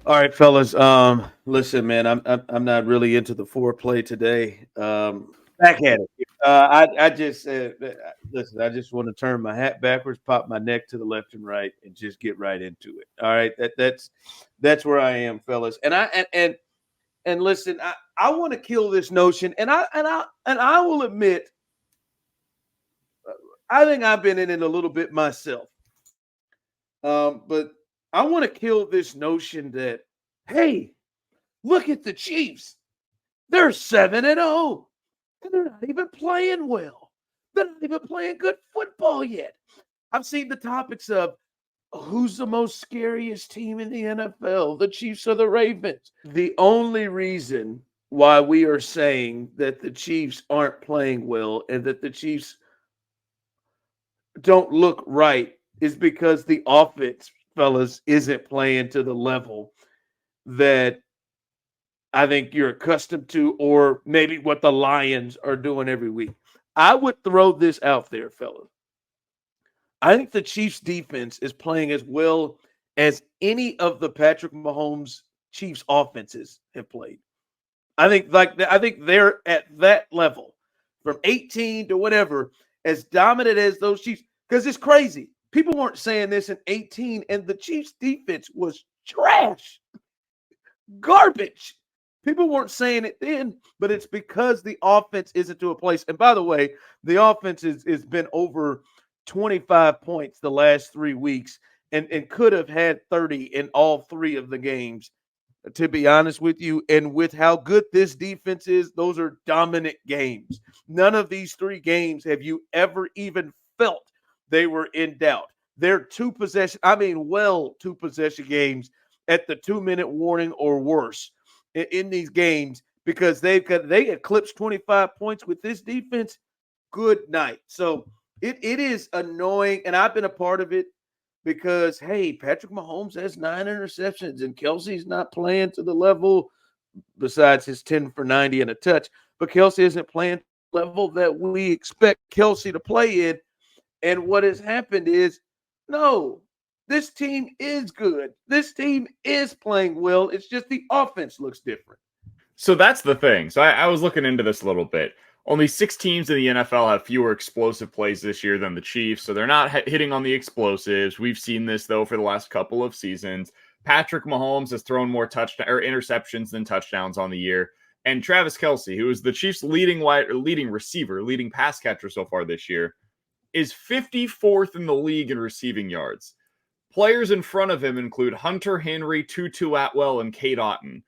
All right, fellas. Listen, man, I'm not really into the foreplay today. Back at it. I just listen. I just want to turn my hat backwards, pop my neck to the left and right, and just get right into it. All right, that's where I am, fellas. And listen, I want to kill this notion, and I will admit, I think I've been in it a little bit myself. But I want to kill this notion that hey, look at the Chiefs. They're 7-0, and they're not even playing well. They're not even playing good football yet. I've seen the topics of who's the most scariest team in the NFL, the Chiefs or the Ravens. The only reason why we are saying that the Chiefs aren't playing well and that the Chiefs don't look right is because the offense, fellas, isn't playing to the level that I think you're accustomed to, or maybe what the Lions are doing every week. I would throw this out there, fellas. I think the Chiefs defense is playing as well as any of the Patrick Mahomes Chiefs offenses have played. I think they're at that level from 18 to whatever, as dominant as those Chiefs. Because it's crazy. People weren't saying this in 18, and the Chiefs defense was trash, garbage. People weren't saying it then, but it's because the offense isn't to a place. And by the way, the offense has been over 25 points the last 3 weeks and could have had 30 in all three of the games, to be honest with you. And with how good this defense is, those are dominant games. None of these three games have you ever even felt they were in doubt. They're two possession games at the 2-minute warning or worse in these games because they eclipsed 25 points with this defense. Good night. So it is annoying, and I've been a part of it because hey, Patrick Mahomes has 9 interceptions, and Kelsey's not playing to the level. Besides his 10 for 90 and a touch, but Kelsey isn't playing to the level that we expect Kelsey to play in. And what has happened is, no, this team is good. This team is playing well. It's just the offense looks different. So that's the thing. So I was looking into this a little bit. Only 6 teams in the NFL have fewer explosive plays this year than the Chiefs, so they're not hitting on the explosives. We've seen this, though, for the last couple of seasons. Patrick Mahomes has thrown more touchdown or interceptions than touchdowns on the year. And Travis Kelce, who is the Chiefs' leading receiver, leading pass catcher so far this year, is 54th in the league in receiving yards. Players in front of him include Hunter Henry, Tutu Atwell, and Kate Otten.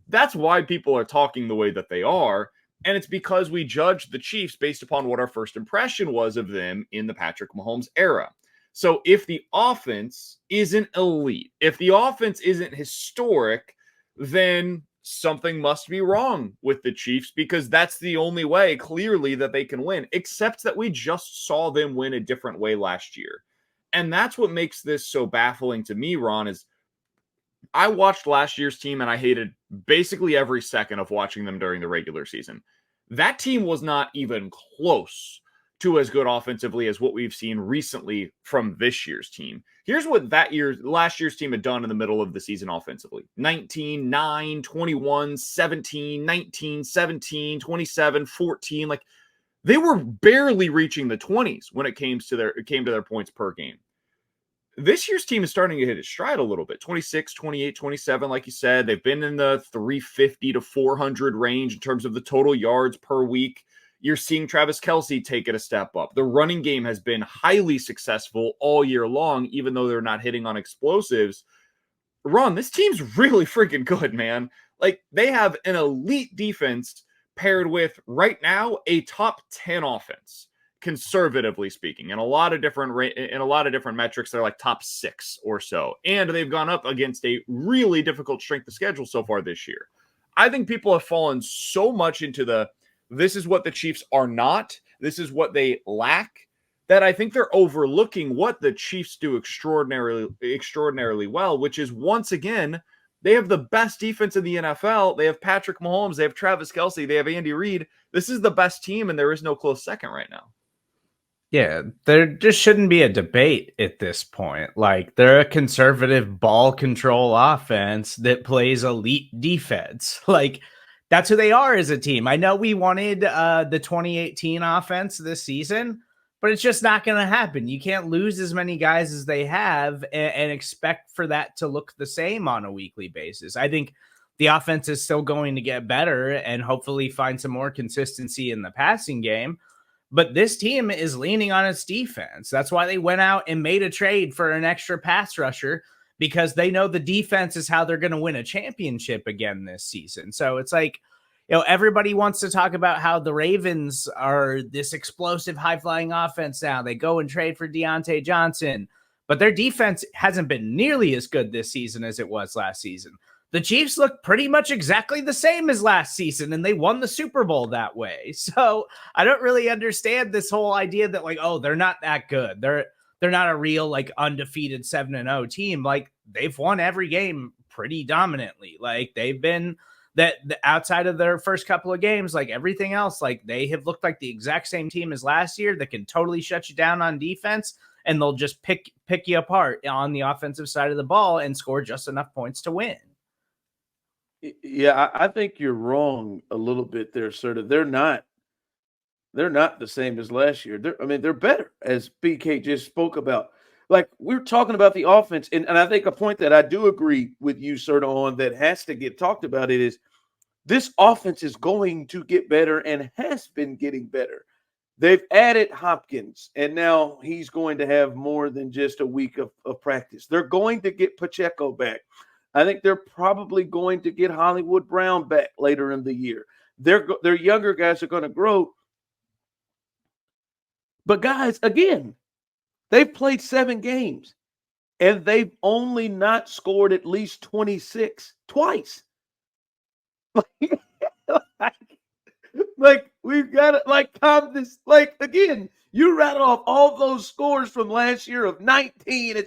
That's why people are talking the way that they are. And it's because we judged the Chiefs based upon what our first impression was of them in the Patrick Mahomes era. So if the offense isn't elite, if the offense isn't historic, then something must be wrong with the Chiefs because that's the only way, clearly, that they can win, except that we just saw them win a different way last year. And that's what makes this so baffling to me, Ron, is I watched last year's team and I hated basically every second of watching them during the regular season. That team was not even close to as good offensively as what we've seen recently from this year's team. Here's what last year's team had done in the middle of the season offensively. 19, 9, 21, 17, 19, 17, 27, 14. Like they were barely reaching the 20s when it came to their points per game. This year's team is starting to hit its stride a little bit. 26, 28, 27, like you said. They've been in the 350 to 400 range in terms of the total yards per week. You're seeing Travis Kelce take it a step up. The running game has been highly successful all year long, even though they're not hitting on explosives. Ron, this team's really freaking good, man. Like, they have an elite defense paired with, right now, a top 10 offense, conservatively speaking. In a lot of different metrics, they're like top 6 or so. And they've gone up against a really difficult strength of schedule so far this year. I think people have fallen so much into this is what the Chiefs are not, this is what they lack, that I think they're overlooking what the Chiefs do extraordinarily well, which is, once again, they have the best defense in the NFL. They have Patrick Mahomes, they have Travis Kelce, they have Andy Reid. This is the best team, and there is no close second right now. Yeah, there just shouldn't be a debate at this point. Like, they're a conservative ball control offense that plays elite defense. Like, that's who they are as a team. I know we wanted the 2018 offense this season, but it's just not going to happen. You can't lose as many guys as they have and expect for that to look the same on a weekly basis. I think the offense is still going to get better and hopefully find some more consistency in the passing game. But this team is leaning on its defense. That's why they went out and made a trade for an extra pass rusher, because they know the defense is how they're going to win a championship again this season. So it's like, everybody wants to talk about how the Ravens are this explosive, high-flying offense now. They go and trade for Deontay Johnson, but their defense hasn't been nearly as good this season as it was last season. The Chiefs look pretty much exactly the same as last season, and they won the Super Bowl that way. So I don't really understand this whole idea that, like, oh, they're not that good. They're not a real, like, undefeated 7-0 team. Like, they've won every game pretty dominantly. Like, they've been that outside of their first couple of games, like everything else, like they have looked like the exact same team as last year that can totally shut you down on defense, and they'll just pick you apart on the offensive side of the ball and score just enough points to win. Yeah, I think you're wrong a little bit there, Serta. They're not the same as last year. They're better, as BK just spoke about. Like, we're talking about the offense, and I think a point that I do agree with you, Serta, on that has to get talked about it is this offense is going to get better and has been getting better. They've added Hopkins, and now he's going to have more than just a week of practice. They're going to get Pacheco back. I think they're probably going to get Hollywood Brown back later in the year. Their younger guys are going to grow. But guys, again, they've played 7 games, and they've only not scored at least 26 twice. Like we've got to calm this. Like, again, you rattle off all those scores from last year of 19.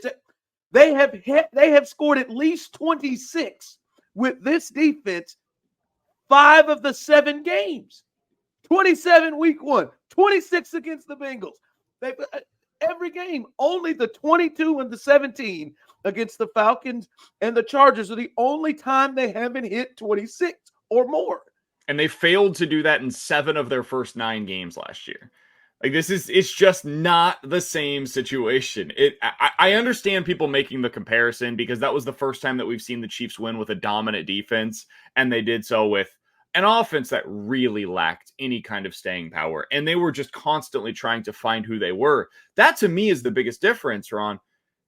They have scored at least 26 with this defense 5 of the 7 games. 27 week 1, 26 against the Bengals. They every game. Only the 22 and the 17 against the Falcons and the Chargers are the only time they haven't hit 26 or more. And they failed to do that in 7 of their first 9 games last year. Like, it's just not the same situation. I understand people making the comparison because that was the first time that we've seen the Chiefs win with a dominant defense, and they did so with an offense that really lacked any kind of staying power, and they were just constantly trying to find who they were. That, to me, is the biggest difference, Ron.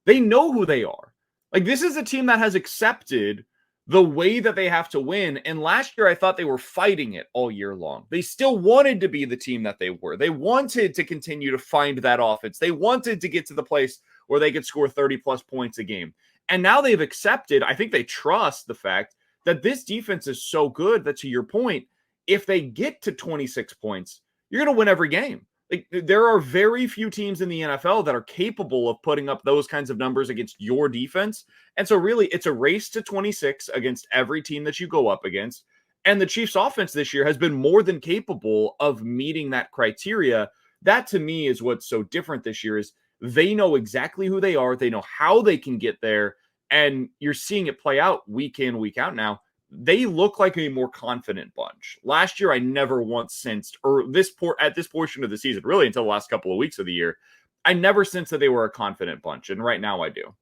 They know who they are. Like, this is a team that has accepted the way that they have to win. And last year, I thought they were fighting it all year long. They still wanted to be the team that they were. They wanted to continue to find that offense. They wanted to get to the place where they could score 30-plus points a game. And now they've accepted, I think they trust the fact that this defense is so good that, to your point, if they get to 26 points, you're going to win every game. Like, there are very few teams in the NFL that are capable of putting up those kinds of numbers against your defense. And so really, it's a race to 26 against every team that you go up against. And the Chiefs offense this year has been more than capable of meeting that criteria. That, to me, is what's so different this year is they know exactly who they are. They know how they can get there. And you're seeing it play out week in, week out now. They look like a more confident bunch. Last year, I never once sensed, or at this portion of the season, really until the last couple of weeks of the year, I never sensed that they were a confident bunch. And right now I do.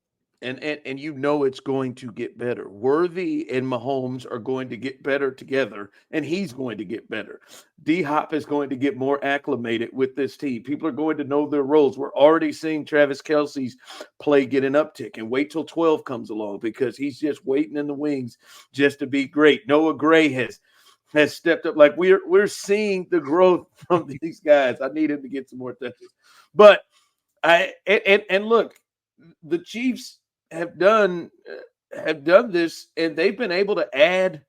And you know it's going to get better. Worthy and Mahomes are going to get better together, and he's going to get better. D-Hop is going to get more acclimated with this team. People are going to know their roles. We're already seeing Travis Kelce's play get an uptick, and wait till 12 comes along because he's just waiting in the wings just to be great. Noah Gray has stepped up. Like, we're seeing the growth from these guys. I need him to get some more touches. But look, the Chiefs have done this, and they've been able to add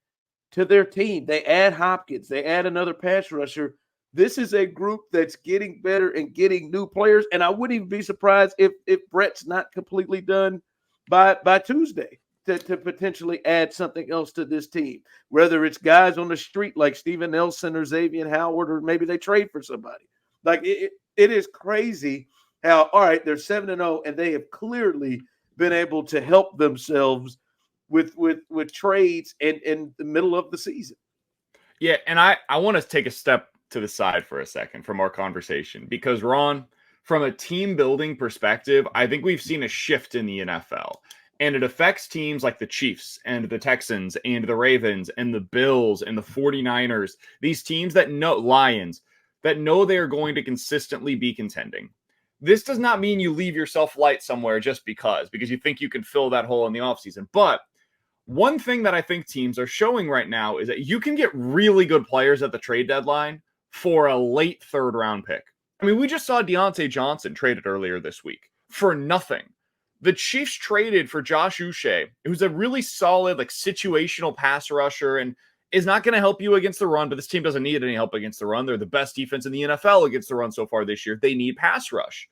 to their team. They add Hopkins. They add another pass rusher. This is a group that's getting better and getting new players, and I wouldn't even be surprised if Brett's not completely done by Tuesday to potentially add something else to this team, whether it's guys on the street like Steven Nelson or Xavier Howard, or maybe they trade for somebody. Like it is crazy how, all right, they're 7-0 and they have clearly been able to help themselves with trades in the middle of the season. Yeah, and I want to take a step to the side for a second from our conversation because, Ron, from a team building perspective, I think we've seen a shift in the NFL. And it affects teams like the Chiefs and the Texans and the Ravens and the Bills and the 49ers, these teams that know Lions, that know they're going to consistently be contending. This does not mean you leave yourself light somewhere just because you think you can fill that hole in the offseason. But one thing that I think teams are showing right now is that you can get really good players at the trade deadline for a late third round pick. I mean, we just saw Deontay Johnson traded earlier this week for nothing. The Chiefs traded for Josh Uche, who's a really solid, like, situational pass rusher and is not going to help you against the run, but this team doesn't need any help against the run. They're the best defense in the NFL against the run so far this year. They need pass rush.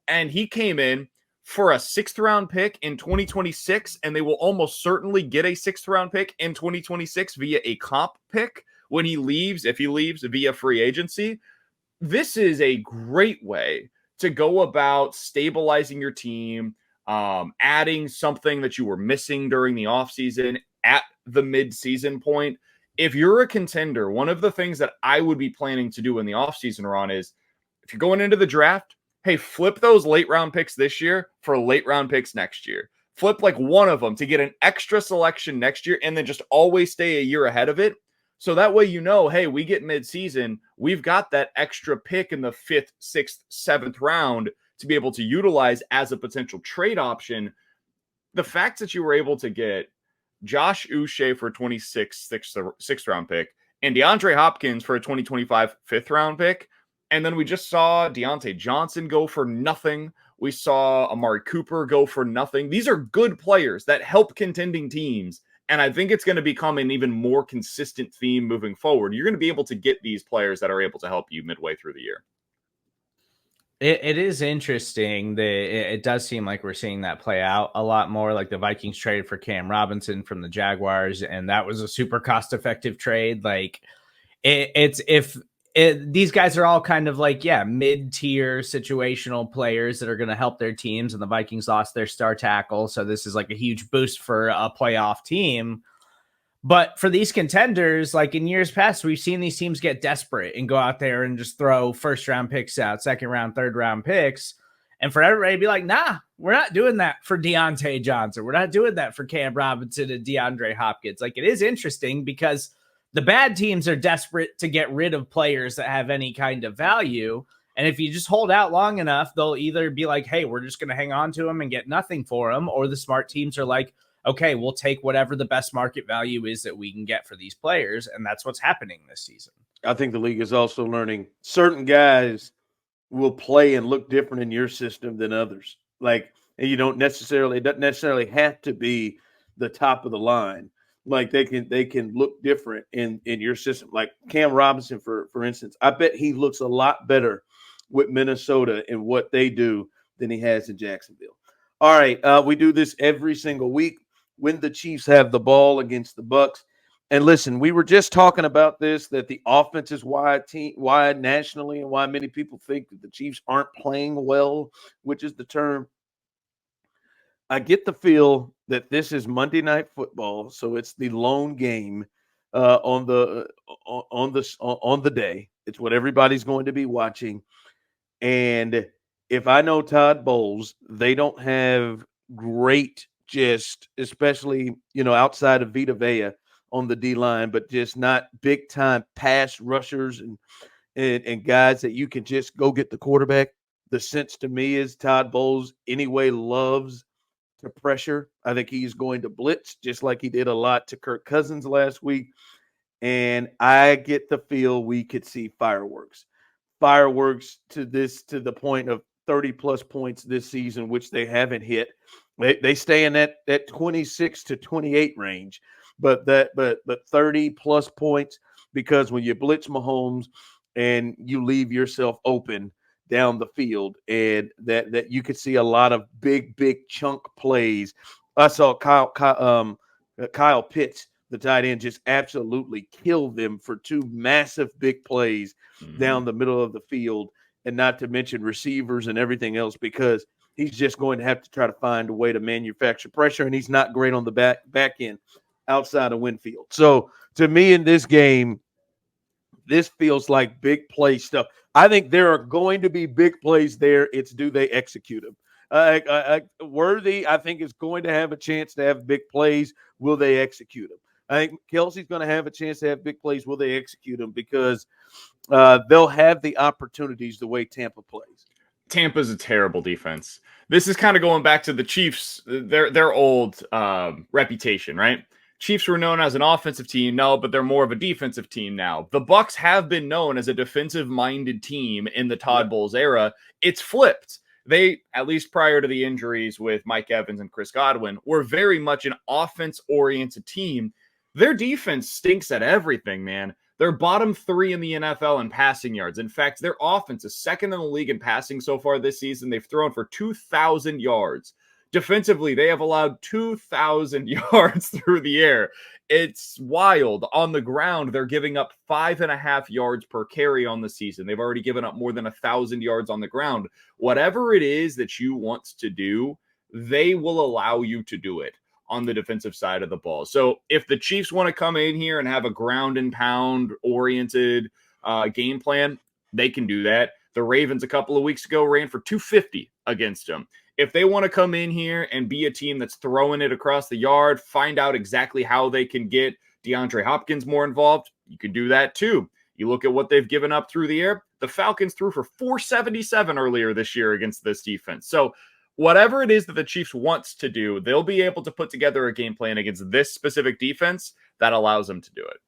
And he came in for a 6th round pick in 2026, and they will almost certainly get a 6th round pick in 2026 via a comp pick when he leaves, if he leaves via free agency. This is a great way to go about stabilizing your team, adding something that you were missing during the offseason at the mid-season point. If you're a contender, one of the things that I would be planning to do in the offseason, Ron, is if you're going into the draft, hey, flip those late round picks this year for late round picks next year. Flip like one of them to get an extra selection next year and then just always stay a year ahead of it. So that way, hey, we get mid-season, we've got that extra pick in the 5th, 6th, 7th round to be able to utilize as a potential trade option. The fact that you were able to get Josh Uche for a 26th, 6th round pick and DeAndre Hopkins for a 2025 5th round pick, and then we just saw Deontay Johnson go for nothing. We saw Amari Cooper go for nothing. These are good players that help contending teams. And I think it's going to become an even more consistent theme moving forward. You're going to be able to get these players that are able to help you midway through the year. It is interesting that it does seem like we're seeing that play out a lot more. Like the Vikings traded for Cam Robinson from the Jaguars, and that was a super cost-effective trade. Like these guys are all kind of like, mid-tier situational players that are going to help their teams, and the Vikings lost their star tackle, so this is like a huge boost for a playoff team. But for these contenders, like in years past, we've seen these teams get desperate and go out there and just throw 1st round picks out, 2nd round, 3rd round picks. And for everybody to be like, nah, we're not doing that for Deontay Johnson. We're not doing that for Cam Robinson and DeAndre Hopkins. Like, it is interesting because the bad teams are desperate to get rid of players that have any kind of value. And if you just hold out long enough, they'll either be like, hey, we're just going to hang on to them and get nothing for them. Or the smart teams are like, okay, we'll take whatever the best market value is that we can get for these players. And that's what's happening this season. I think the league is also learning certain guys will play and look different in your system than others. Like, and it doesn't necessarily have to be the top of the line. Like they can look different in your system. Like Cam Robinson, for instance, I bet he looks a lot better with Minnesota and what they do than he has in Jacksonville. All right, we do this every single week when the Chiefs have the ball against the Bucs. And listen, we were just talking about this, that the offense is wide nationally and why many people think that the Chiefs aren't playing well, which is the term. I get the feel that this is Monday Night Football, so it's the lone game on the day. It's what everybody's going to be watching. And if I know Todd Bowles, they don't have great, just especially outside of Vita Vea on the D line, but just not big time pass rushers and guys that you can just go get the quarterback. The sense to me is Todd Bowles anyway loves to pressure. I think he's going to blitz just like he did a lot to Kirk Cousins last week. And I get the feel we could see fireworks to the point of 30 plus points this season, which they haven't hit. They stay in that 26 to 28 range, but 30 plus points, because when you blitz Mahomes and you leave yourself open down the field, and that you could see a lot of big chunk plays. I saw Kyle Pitts, the tight end, just absolutely kill them for 2 massive big plays down the middle of the field. and not to mention receivers and everything else, because he's just going to have to try to find a way to manufacture pressure, and he's not great on the back end outside of Winfield. So to me in this game, this feels like big play stuff. I think there are going to be big plays there. It's do they execute them? Worthy, I think, is going to have a chance to have big plays. Will they execute them? I think Kelsey's going to have a chance to have big plays. Will they execute them? Because they'll have the opportunities the way Tampa plays. Tampa's a terrible defense. This is kind of going back to the Chiefs, their old reputation, right? Chiefs were known as an offensive team, no, but they're more of a defensive team now. The Bucs have been known as a defensive-minded team in the Todd Bowles era. It's flipped. They, at least prior to the injuries with Mike Evans and Chris Godwin, were very much an offense-oriented team. Their defense stinks at everything, man. They're bottom 3 in the NFL in passing yards. In fact, their offense is second in the league in passing so far this season. They've thrown for 2,000 yards. Defensively, they have allowed 2,000 yards through the air. It's wild. On the ground, they're giving up 5.5 yards per carry on the season. They've already given up more than 1,000 yards on the ground. Whatever it is that you want to do, they will allow you to do it on the defensive side of the ball. So if the Chiefs want to come in here and have a ground and pound oriented game plan, they can do that. The Ravens a couple of weeks ago ran for 250 against them. If they want to come in here and be a team that's throwing it across the yard, find out exactly how they can get DeAndre Hopkins more involved, you can do that too. You look at what they've given up through the air. The Falcons threw for 477 earlier this year against this defense. So whatever it is that the Chiefs wants to do, they'll be able to put together a game plan against this specific defense that allows them to do it.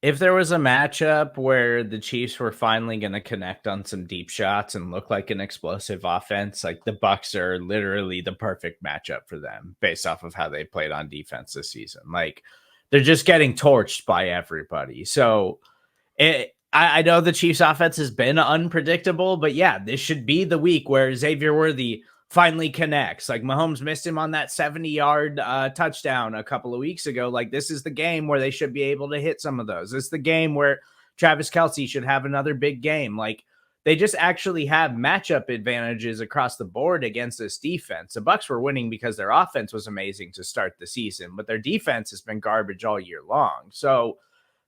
If there was a matchup where the Chiefs were finally going to connect on some deep shots and look like an explosive offense, like the Bucs are literally the perfect matchup for them based off of how they played on defense this season. Like they're just getting torched by everybody. So I know the Chiefs offense has been unpredictable, but yeah, this should be the week where Xavier Worthy finally connects. Like Mahomes missed him on that 70-yard touchdown a couple of weeks ago. Like this is the game where they should be able to hit some of those. It's the game where Travis Kelce should have another big game. Like they just actually have matchup advantages across the board against this defense. The Bucs were winning because their offense was amazing to start the season, but their defense has been garbage all year long. So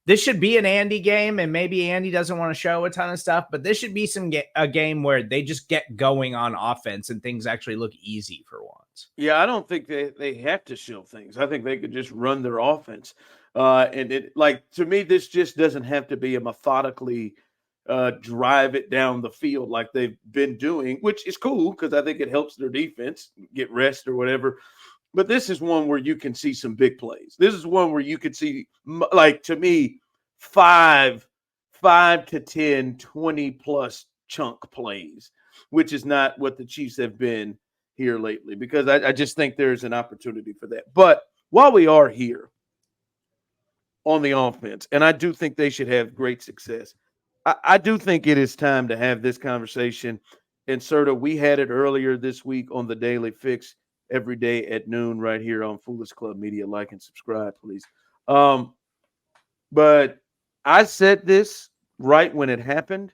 this should be an Andy game, and maybe Andy doesn't want to show a ton of stuff, but this should be a game where they just get going on offense and things actually look easy for once. Yeah, I don't think they have to show things. I think they could just run their offense. To me, this just doesn't have to be a methodically drive it down the field like they've been doing, which is cool because I think it helps their defense get rest or whatever. But this is one where you can see some big plays. This is one where you could see, like, to me, 5 to 10, 20-plus chunk plays, which is not what the Chiefs have been here lately, because I just think there's an opportunity for that. But while we are here on the offense, and I do think they should have great success, I do think it is time to have this conversation. And, Serda, we had it earlier this week on the Daily Fix, every day at noon right here on Foolish Club Media. Like and subscribe, please. But I said this right when it happened.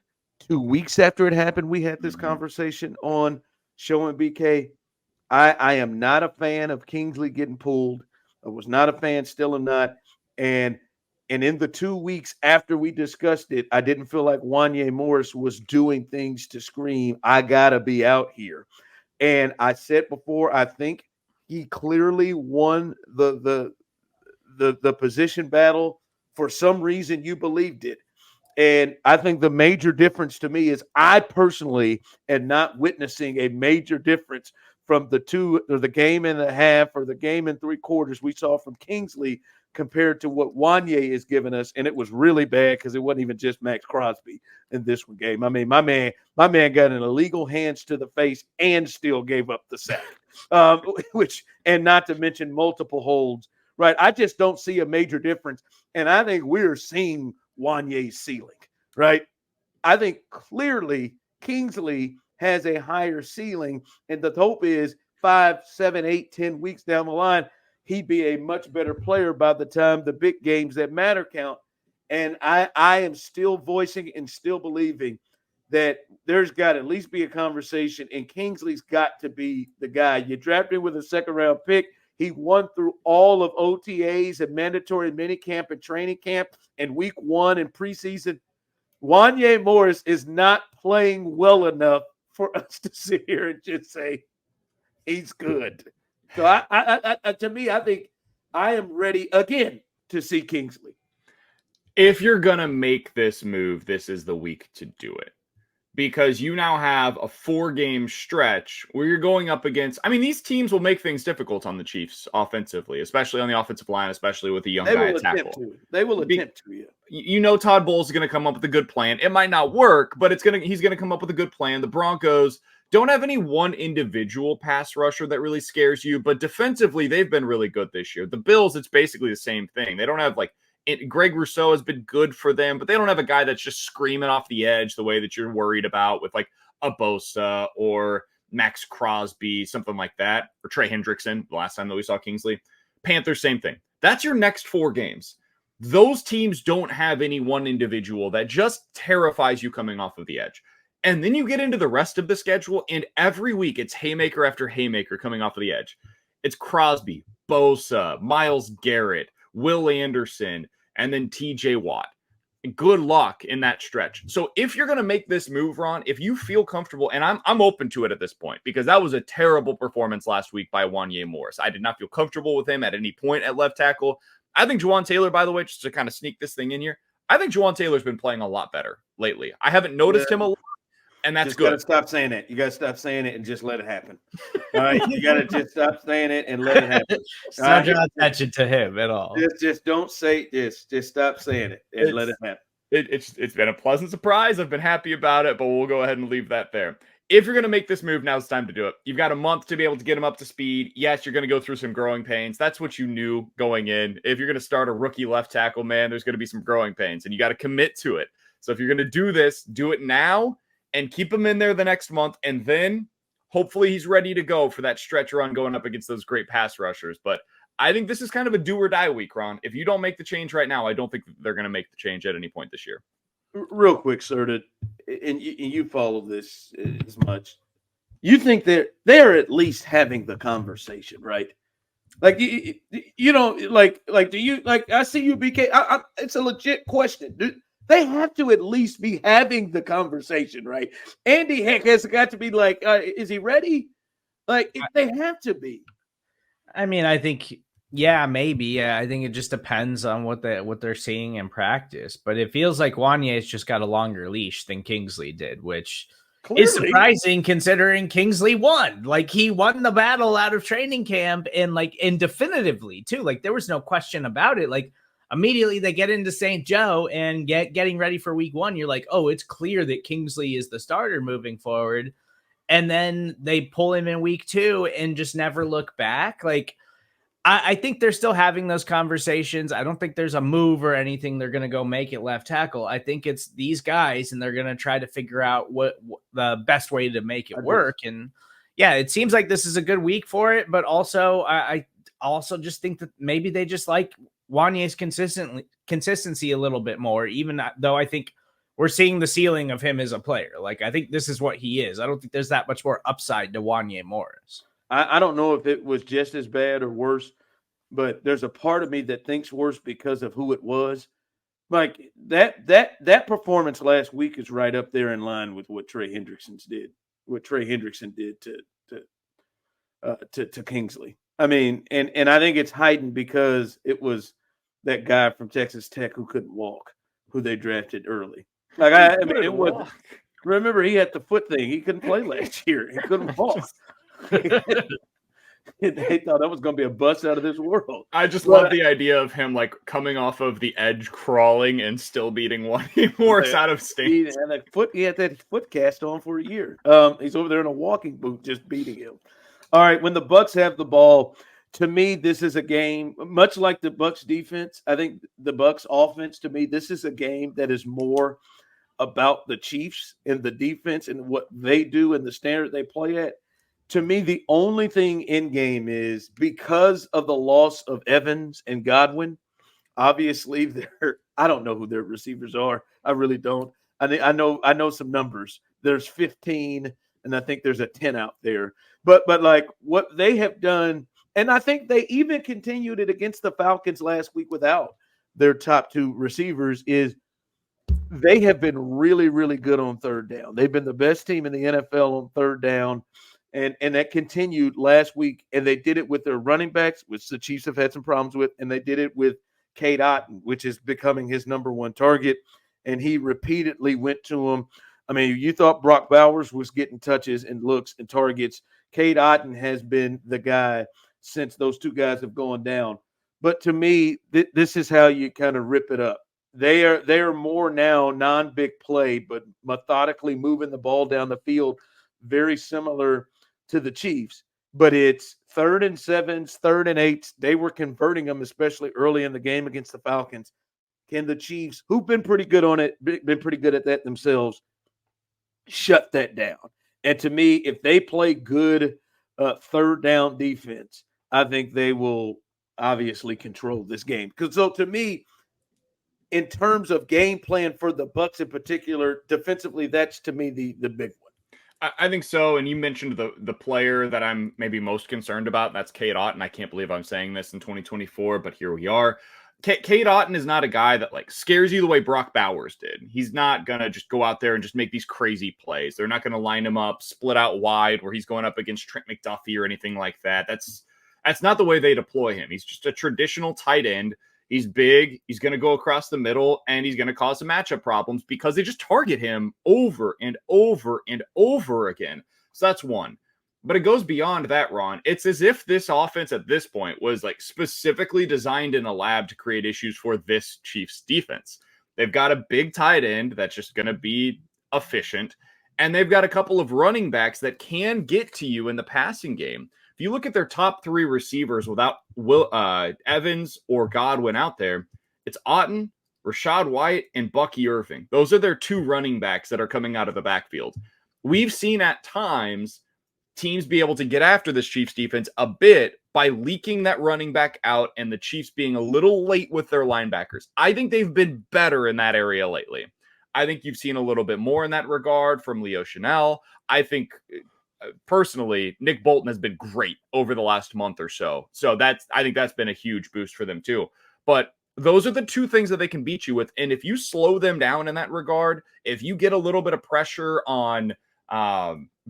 2 weeks after it happened, we had this conversation on Show and BK. I am not a fan of Kingsley getting pulled. I was not a fan, still am not. And in the 2 weeks after we discussed it, I didn't feel like Wanya Morris was doing things to scream, I gotta be out here. And I said before, I think he clearly won the position battle. For some reason, you believed it. And I think the major difference to me is I personally am not witnessing a major difference from the game and a half or the game and 3 quarters we saw from Kingsley compared to what Wanya is giving us. And it was really bad because it wasn't even just Max Crosby in this one game. I mean, my man got an illegal hands to the face and still gave up the sack, and not to mention multiple holds, right? I just don't see a major difference. And I think we're seeing Wanya's ceiling, right? I think clearly Kingsley has a higher ceiling, and the hope is 5, 7, 8, 10 weeks down the line, he'd be a much better player by the time the big games that matter count. And I am still voicing and still believing that there's got to at least be a conversation, and Kingsley's got to be the guy. You drafted him with a second-round pick. He won through all of OTAs and mandatory minicamp and training camp and week 1 in preseason. Wanya Morris is not playing well enough for us to sit here and just say he's good. So to me, I think I am ready again to see Kingsley. If you're going to make this move, this is the week to do it. Because you now have a 4-game stretch where you're going up against, I mean, these teams will make things difficult on the Chiefs offensively, especially on the offensive line, especially with a young guy at tackle. They will attempt to. Yeah. You know Todd Bowles is going to come up with a good plan. It might not work, but he's going to come up with a good plan. The Broncos don't have any one individual pass rusher that really scares you, but defensively, they've been really good this year. The Bills, it's basically the same thing. They don't have Greg Rousseau has been good for them, but they don't have a guy that's just screaming off the edge the way that you're worried about with like a Bosa or Max Crosby, something like that, or Trey Hendrickson, the last time that we saw Kingsley. Panthers, same thing. That's your next 4 games. Those teams don't have any one individual that just terrifies you coming off of the edge. And then you get into the rest of the schedule, and every week it's haymaker after haymaker coming off of the edge. It's Crosby, Bosa, Myles Garrett, Will Anderson, and then TJ Watt. Good luck in that stretch. So if you're going to make this move, Ron, if you feel comfortable, and I'm open to it at this point, because that was a terrible performance last week by Wanya Morris. I did not feel comfortable with him at any point at left tackle. I think Juwan Taylor, by the way, just to kind of sneak this thing in here, I think Juwan Taylor's been playing a lot better lately. I haven't noticed him a lot, and that's good. You got to stop saying that. You got to stop saying it and just let it happen. All right, you got to just stop saying it and let it happen. Not draw attention to him at all. Just don't say this. Just stop saying it and let it happen. It's been a pleasant surprise. I've been happy about it, but we'll go ahead and leave that there. If you're going to make this move, now it's time to do it. You've got a month to be able to get him up to speed. Yes, you're going to go through some growing pains. That's what you knew going in. If you're going to start a rookie left tackle, man, there's going to be some growing pains, and you got to commit to it. So if you're going to do this, do it now and keep him in there the next month, and then hopefully he's ready to go for that stretch run going up against those great pass rushers. But I think this is kind of a do or die week, Ron. If you don't make the change right now, I don't think they're going to make the change at any point this year. Real quick, Serda, and you follow this as much. You think they're at least having the conversation, right? Like you don't like do you like? I see you, BK. It's a legit question. They have to at least be having the conversation, right? Andy Heck has got to be like, is he ready? Like they have to be. I mean, I think, yeah, maybe. Yeah, I think it just depends on what they're seeing in practice. But it feels like Wanya's just got a longer leash than Kingsley did, which is surprising considering Kingsley won. Like he won the battle out of training camp and definitively too. Like there was no question about it. Like immediately they get into St. Joe and getting ready for week 1. You're like, oh, it's clear that Kingsley is the starter moving forward. And then they pull him in week 2 and just never look back. Like, I think they're still having those conversations. I don't think there's a move or anything they're going to go make at left tackle. I think it's these guys, and they're going to try to figure out what the best way to make it work. And yeah, it seems like this is a good week for it. But also, I also just think that maybe they just like Wanya's consistency a little bit more, even though I think we're seeing the ceiling of him as a player. Like, I think this is what he is. I don't think there's that much more upside to Wanya Morris. I don't know if it was just as bad or worse, but there's a part of me that thinks worse because of who it was. Like that performance last week is right up there in line with what Trey Hendrickson did to Kingsley. I mean, and I think it's heightened because it was that guy from Texas Tech who couldn't walk, who they drafted early. Like I mean, it was. Remember, he had the foot thing. He couldn't play last year. He couldn't walk. They thought that was going to be a bust out of this world. I just love the idea of him like coming off of the edge, crawling, and still beating Wanya Morris out of state. He had that foot cast on for a year. He's over there in a walking boot, just beating him. All right, when the Bucs have the ball, to me, this is a game much like the Bucs defense. I think the Bucs offense, to me, this is a game that is more about the Chiefs and the defense and what they do and the standard they play at. To me, the only thing in game is because of the loss of Evans and Godwin. Obviously, I don't know who their receivers are. I really don't. I know some numbers. There's 15, and I think there's a 10 out there. But like what they have done, and I think they even continued it against the Falcons last week without their top two receivers, is they have been really, really good on third down. They've been the best team in the NFL on third down. And that continued last week. And they did it with their running backs, which the Chiefs have had some problems with. And they did it with Cade Otton, which is becoming his number one target. And he repeatedly went to him. I mean, you thought Brock Bowers was getting touches and looks and targets. Cade Otton has been the guy since those two guys have gone down. But to me, this is how you kind of rip it up. They are more now non-big play, but methodically moving the ball down the field, very similar to the Chiefs. But it's 3rd and 7s, 3rd and 8s. They were converting them, especially early in the game against the Falcons. Can the Chiefs, who've been pretty good on it, been pretty good at that themselves, shut that down? And to me, if they play good third down defense, I think they will obviously control this game. Because so to me, in terms of game plan for the Bucs in particular, defensively, that's to me the big one. I think so. And you mentioned the player that I'm maybe most concerned about. That's Cade Otton. I can't believe I'm saying this in 2024, but here we are. Cade Otton is not a guy that like scares you the way Brock Bowers did. He's not going to just go out there and just make these crazy plays. They're not going to line him up, split out wide where he's going up against Trent McDuffie or anything like that. That's not the way they deploy him. He's just a traditional tight end. He's big. He's going to go across the middle, and he's going to cause some matchup problems because they just target him over and over and over again. So that's one. But it goes beyond that, Ron. It's as if this offense at this point was like specifically designed in a lab to create issues for this Chiefs defense. They've got a big tight end that's just going to be efficient, and they've got a couple of running backs that can get to you in the passing game. If you look at their top three receivers without Evans or Godwin out there, it's Otton, Rachaad White, and Bucky Irving. Those are their two running backs that are coming out of the backfield. We've seen at times teams be able to get after this Chiefs defense a bit by leaking that running back out and the Chiefs being a little late with their linebackers. I think they've been better in that area lately. I think you've seen a little bit more in that regard from Leo Chanel. I think personally, Nick Bolton has been great over the last month or so. So I think that's been a huge boost for them too. But those are the two things that they can beat you with. And if you slow them down in that regard, if you get a little bit of pressure on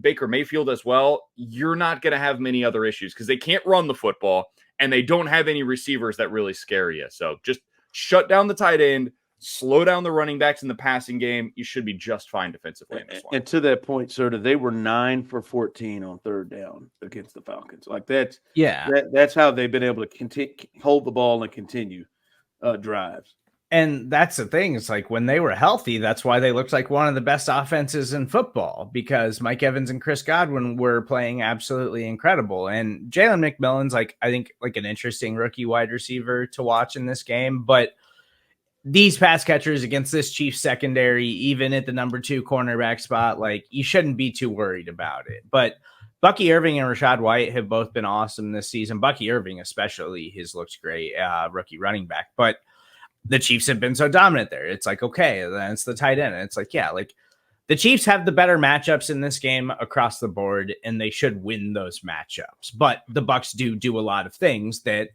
Baker Mayfield as well, you're not going to have many other issues because they can't run the football and they don't have any receivers that really scare you. So just shut down the tight end, slow down the running backs in the passing game. You should be just fine defensively in this one. And to that point, Serda, they were 9 for 14 on third down against the Falcons. Like that's how they've been able to hold the ball and continue drives. And that's the thing. It's like when they were healthy, that's why they looked like one of the best offenses in football, because Mike Evans and Chris Godwin were playing absolutely incredible. And Jalen McMillan's I think an interesting rookie wide receiver to watch in this game. But these pass catchers against this Chiefs secondary, even at the number 2 cornerback spot, you shouldn't be too worried about it. But Bucky Irving and Rachaad White have both been awesome this season. Bucky Irving especially, his looks great, rookie running back. But the Chiefs have been so dominant there. It's okay, then it's the tight end. And it's the Chiefs have the better matchups in this game across the board, and they should win those matchups. But the Bucs do a lot of things that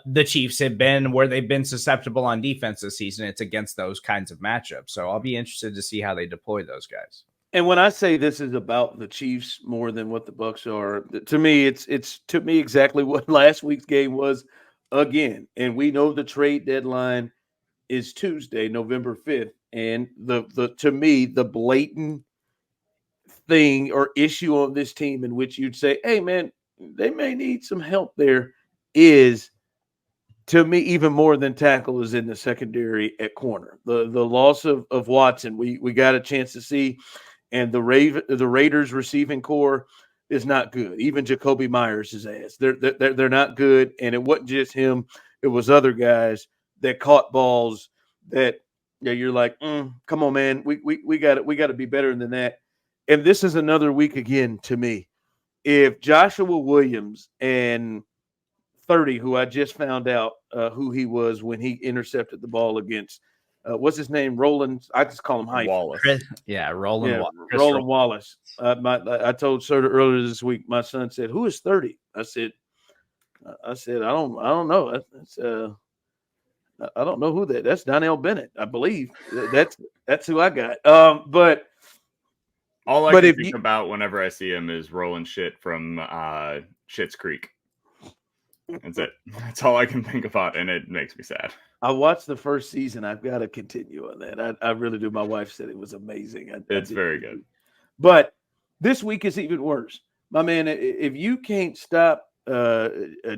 the Chiefs have been where they've been susceptible on defense this season. It's against those kinds of matchups. So I'll be interested to see how they deploy those guys. And when I say this is about the Chiefs more than what the Bucs are, to me, it's to me exactly what last week's game was again. And we know the trade deadline is Tuesday, November 5th. And the to me, the blatant thing or issue on this team in which you'd say, hey, man, they may need some help there is, to me, even more than tackle is in the secondary at corner. The loss of Watson, we got a chance to see, and the Raiders receiving core is not good. Even Jacoby Myers' ass. They're not good, and it wasn't just him. It was other guys that caught balls that you're like, come on, man, we got to be better than that. And this is another week again to me. If Joshua Williams and 30, who I just found out who he was when he intercepted the ball against what's his name? Roland. I just call him Hyphen. Wallace. Roland. Chris Roland Wallace. I told Serda earlier this week. My son said, "Who is 30?" I said, I don't know. I don't know who that. That's Donnell Bennett, I believe. That's who I got. But all I can think about whenever I see him is rolling shit from Schitt's Creek. That's it. That's all I can think about, and it makes me sad. I watched the first season. I've got to continue on that. I really do. My wife said it was amazing. It's very good. But this week is even worse. My man, if you can't stop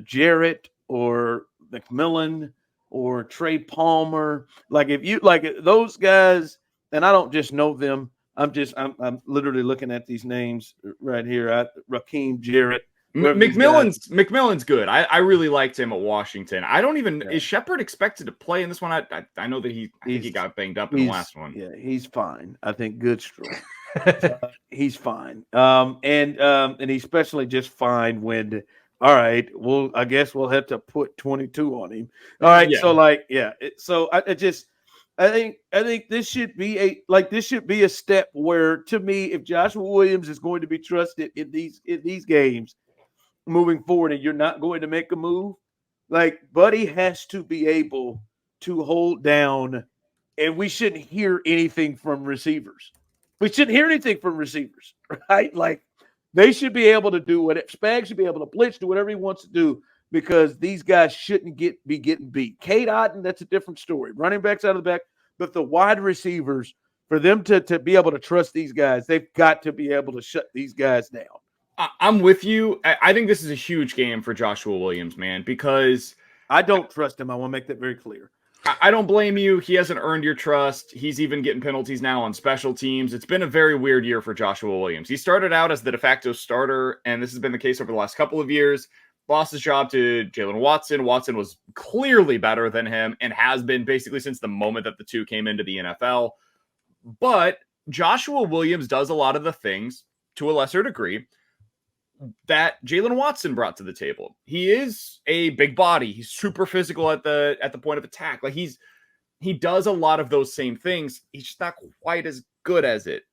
Jarrett or McMillan or Trey Palmer, like if you like those guys, and I don't just know them. I'm literally looking at these names right here. Raheem Jarrett. McMillan's good. I really liked him at Washington. I don't even is Shepard expected to play in this one? I know that I think he got banged up in the last one. Yeah, he's fine. I think Goodstraw. He's fine. And he's especially just fine when. All right. Well, I guess we'll have to put 22 on him. All right. Yeah. So I think this should be a step where, to me, if Joshua Williams is going to be trusted in these games moving forward, and you're not going to make a move, like Buddy has to be able to hold down, and we shouldn't hear anything from receivers. Right? Like they should be able to do what Spags should be able to blitz, do whatever he wants to do, because these guys shouldn't be getting beat. Cade Otton, that's a different story. Running backs out of the back, but the wide receivers, for them to be able to trust these guys, they've got to be able to shut these guys down. I'm with you. I think this is a huge game for Joshua Williams, man, because I don't trust him. I want to make that very clear. I don't blame you. He hasn't earned your trust. He's even getting penalties now on special teams. It's been a very weird year for Joshua Williams. He started out as the de facto starter, and this has been the case over the last couple of years. Lost his job to Jalen Watson. Watson was clearly better than him and has been basically since the moment that the two came into the NFL. But Joshua Williams does a lot of the things, to a lesser degree, that Jalen Watson brought to the table. He is a big body. He's super physical at the point of attack. Like he does a lot of those same things. He's just not quite as good at it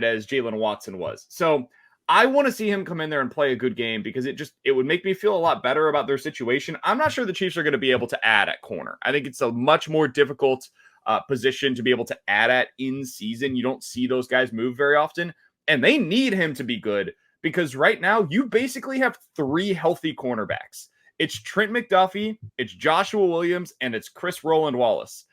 as Jalen Watson was. So I want to see him come in there and play a good game, because it would make me feel a lot better about their situation. I'm not sure the Chiefs are going to be able to add at corner. I think it's a much more difficult position to be able to add at in season. You don't see those guys move very often, and they need him to be good, because right now you basically have three healthy cornerbacks. It's Trent McDuffie, it's Joshua Williams, and it's Chris Roland Wallace.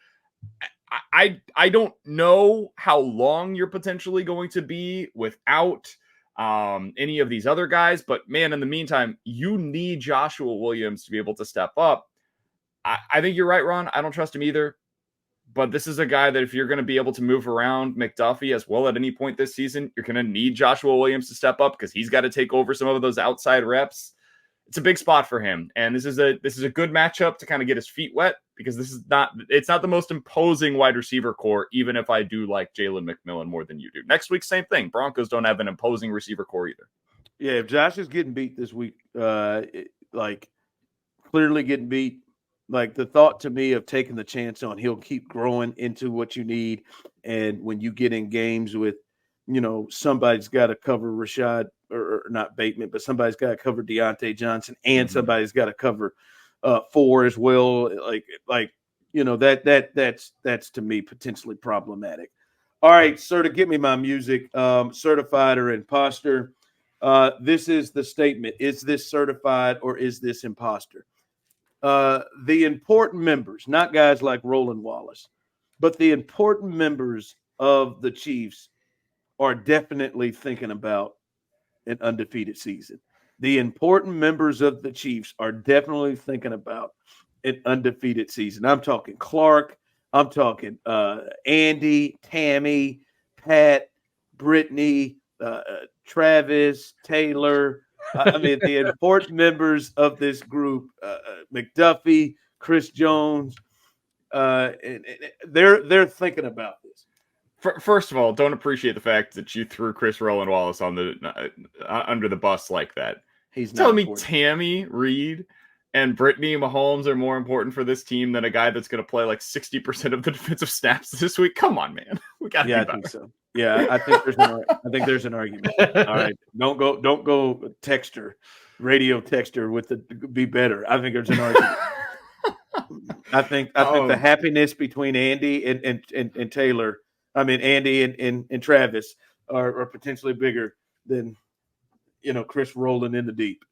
I don't know how long you're potentially going to be without any of these other guys, but man, in the meantime, you need Joshua Williams to be able to step up. I think you're right, Ron. I don't trust him either. But this is a guy that if you're going to be able to move around McDuffie as well at any point this season, you're going to need Joshua Williams to step up, because he's got to take over some of those outside reps. It's a big spot for him. And this is a good matchup to kind of get his feet wet, because it's not the most imposing wide receiver core, even if I do like Jalen McMillan more than you do. Next week, same thing. Broncos don't have an imposing receiver core either. Yeah, if Josh is getting beat this week, clearly getting beat, like the thought to me of taking the chance on he'll keep growing into what you need. And when you get in games with, somebody's got to cover Rashad or not Bateman, but somebody's got to cover Deontay Johnson, and somebody's got to cover 4 as well. That's to me potentially problematic. All right, Serda, give me my music. Certified or imposter. This is the statement. Is this certified or is this imposter? The important members, not guys like Roland Wallace, but the important members of the Chiefs are definitely thinking about an undefeated season. The important members of the Chiefs are definitely thinking about an undefeated season. I'm talking Clark. I'm talking Andy, Tammy, Pat, Brittany, Travis, Taylor. The important members of this group, McDuffie, Chris Jones, and they're thinking about this. First of all, don't appreciate the fact that you threw Chris Roland Wallace on the under the bus like that. He's telling me Tammy Reed and Brittany Mahomes are more important for this team than a guy that's going to play like 60% of the defensive snaps this week. Come on, man. We got to be Yeah, I better. think so. Yeah, I think there's an argument. All right, don't go radio texter with the be better. I think there's an argument. I think the happiness between Andy and Taylor, I mean Andy and Travis are potentially bigger than Chris rolling in the deep.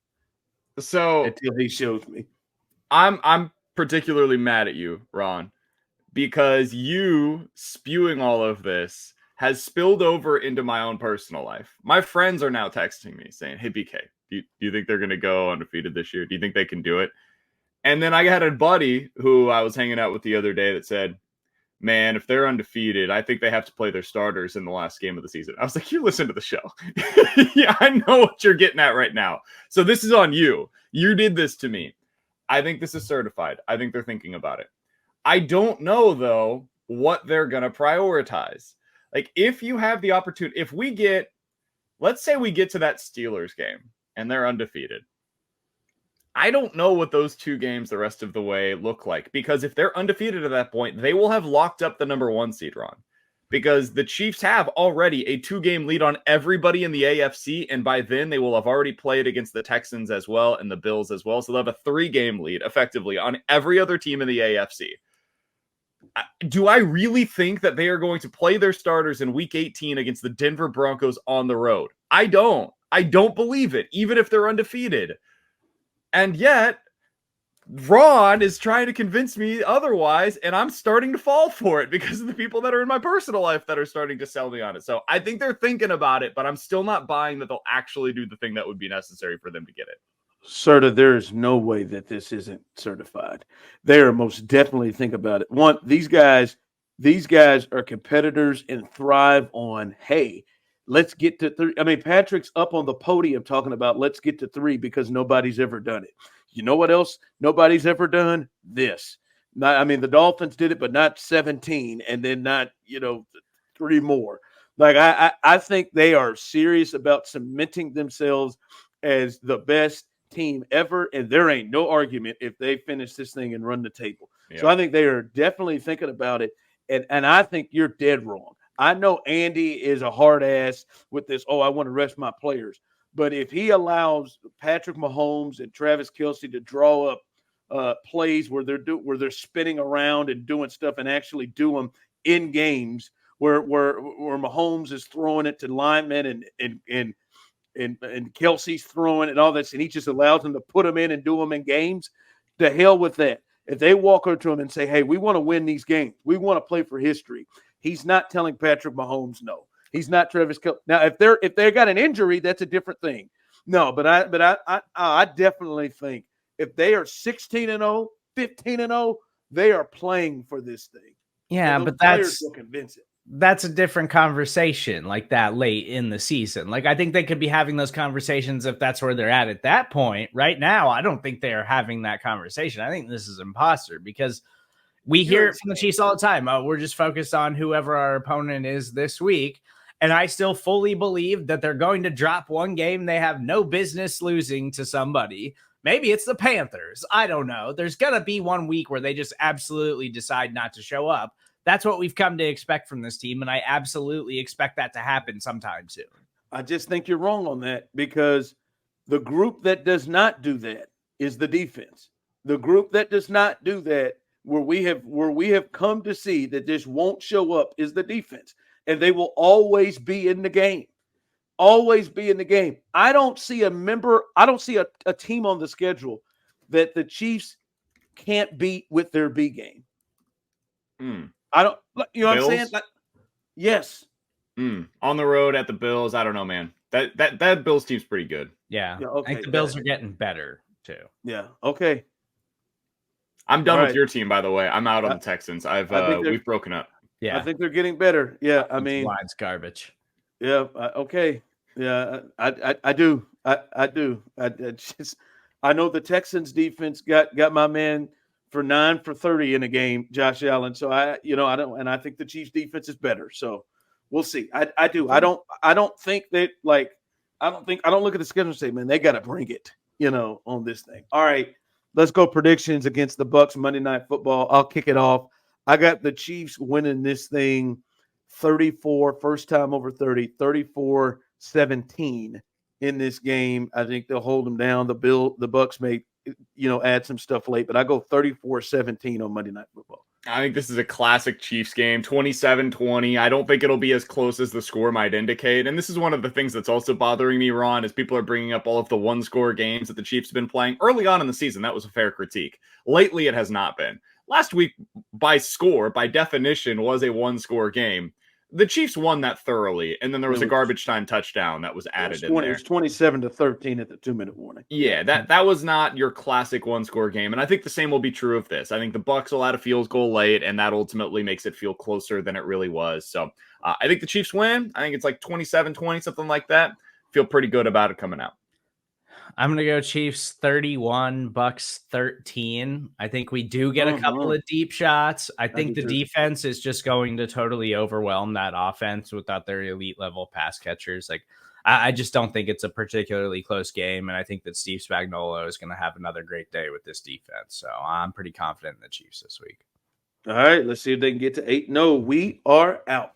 So until he shows me. I'm particularly mad at you, Ron, because you spewing all of this has spilled over into my own personal life. My friends are now texting me saying, "Hey BK, do you think they're going to go undefeated this year? Do you think they can do it?" And then I had a buddy who I was hanging out with the other day that said, "Man, if they're undefeated, I think they have to play their starters in the last game of the season." I was like, "You listen to the show." Yeah, I know what you're getting at right now. So this is on you. You did this to me. I think this is certified. I think they're thinking about it. I don't know, though, what they're going to prioritize. Like, if you have the opportunity, let's say we get to that Steelers game and they're undefeated. I don't know what those two games the rest of the way look like, because if they're undefeated at that point, they will have locked up the number 1 seed, Ron, because the Chiefs have already a 2-game lead on everybody in the AFC. And by then they will have already played against the Texans as well and the Bills as well. So they'll have a 3-game lead effectively on every other team in the AFC. Do I really think that they are going to play their starters in week 18 against the Denver Broncos on the road? I don't believe it, even if they're undefeated. And yet, Ron is trying to convince me otherwise, and I'm starting to fall for it because of the people that are in my personal life that are starting to sell me on it. So I think they're thinking about it, but I'm still not buying that they'll actually do the thing that would be necessary for them to get it. Serda, there is no way that this isn't certified. They are most definitely think about it. One, these guys are competitors and thrive on, hey, let's get to 3. I mean, Patrick's up on the podium talking about let's get to 3 because nobody's ever done it. You know what else nobody's ever done? This. I mean, the Dolphins did it, but not 17, and then not, 3 more. Like, I think they are serious about cementing themselves as the best team ever, and there ain't no argument if they finish this thing and run the table. Yeah. So I think they are definitely thinking about it, and I think you're dead wrong. I know Andy is a hard ass with this, I want to rest my players. But if he allows Patrick Mahomes and Travis Kelce to draw up plays where they're spinning around and doing stuff and actually do them in games where Mahomes is throwing it to linemen and Kelce's throwing and all this, and he just allows them to put them in and do them in games, the hell with that. If they walk over to him and say, hey, we want to win these games, we want to play for history, he's not telling Patrick Mahomes no. He's not Travis Kelce. Now, if they got an injury, that's a different thing. No, but I definitely think if they are 16-0, 15-0, they are playing for this thing. Yeah, but that's a different conversation like that late in the season. Like, I think they could be having those conversations if that's where they're at that point. Right now, I don't think they're having that conversation. I think this is imposter because we hear it from the Chiefs all the time. Oh, we're just focused on whoever our opponent is this week. And I still fully believe that they're going to drop one game they have no business losing to somebody. Maybe it's the Panthers. I don't know. There's going to be one week where they just absolutely decide not to show up. That's what we've come to expect from this team, and I absolutely expect that to happen sometime soon. I just think you're wrong on that because the group that does not do that is the defense. The group that does not do that, where we have come to see that this won't show up, is the defense, and they will always be in the game. Always be in the game. I don't see a team on the schedule that the Chiefs can't beat with their B game. I don't, you know Bills? What I'm saying? Like, yes. On the road at the Bills, I don't know, man. That Bills team's pretty good. Yeah. Okay. I think the Bills are getting better too. Yeah. Okay. I'm done with your team, by the way. I'm out on the Texans. We've broken up. Yeah. I think they're getting better. Yeah. I mean, line's garbage. Yeah. Okay. Yeah. I do. I do. I know the Texans defense got my man for 9 for 30 in a game, Josh Allen. So I think the Chiefs defense is better. So we'll see. I do. I don't think that I don't look at the schedule and say, man, they got to bring it, on this thing. All right. let's go predictions against the Bucs Monday Night Football. I'll kick it off. I got the Chiefs winning this thing 34, first time over 30, 34-17 in this game. I think they'll hold them down. The Bucs may, add some stuff late, but I go 34-17 on Monday Night Football. I think this is a classic Chiefs game, 27-20. I don't think it'll be as close as the score might indicate. And this is one of the things that's also bothering me, Ron, is people are bringing up all of the one-score games that the Chiefs have been playing. Early on in the season, that was a fair critique. Lately, it has not been. Last week, by score, by definition, was a one-score game. The Chiefs won that thoroughly, and then there was a garbage time touchdown that was added in there. It was 27-13 at the 2-minute warning. Yeah, that was not your classic one-score game, and I think the same will be true of this. I think the Bucs will add a field goal late, and that ultimately makes it feel closer than it really was. So I think the Chiefs win. I think it's like 27-20, something like that. Feel pretty good about it coming out. I'm going to go Chiefs 31, Bucs 13. I think we do get a couple of deep shots. I think the defense is just going to totally overwhelm that offense without their elite level pass catchers. Like, I just don't think it's a particularly close game. And I think that Steve Spagnuolo is going to have another great day with this defense. So I'm pretty confident in the Chiefs this week. All right, let's see if they can get to 8-0. We are out.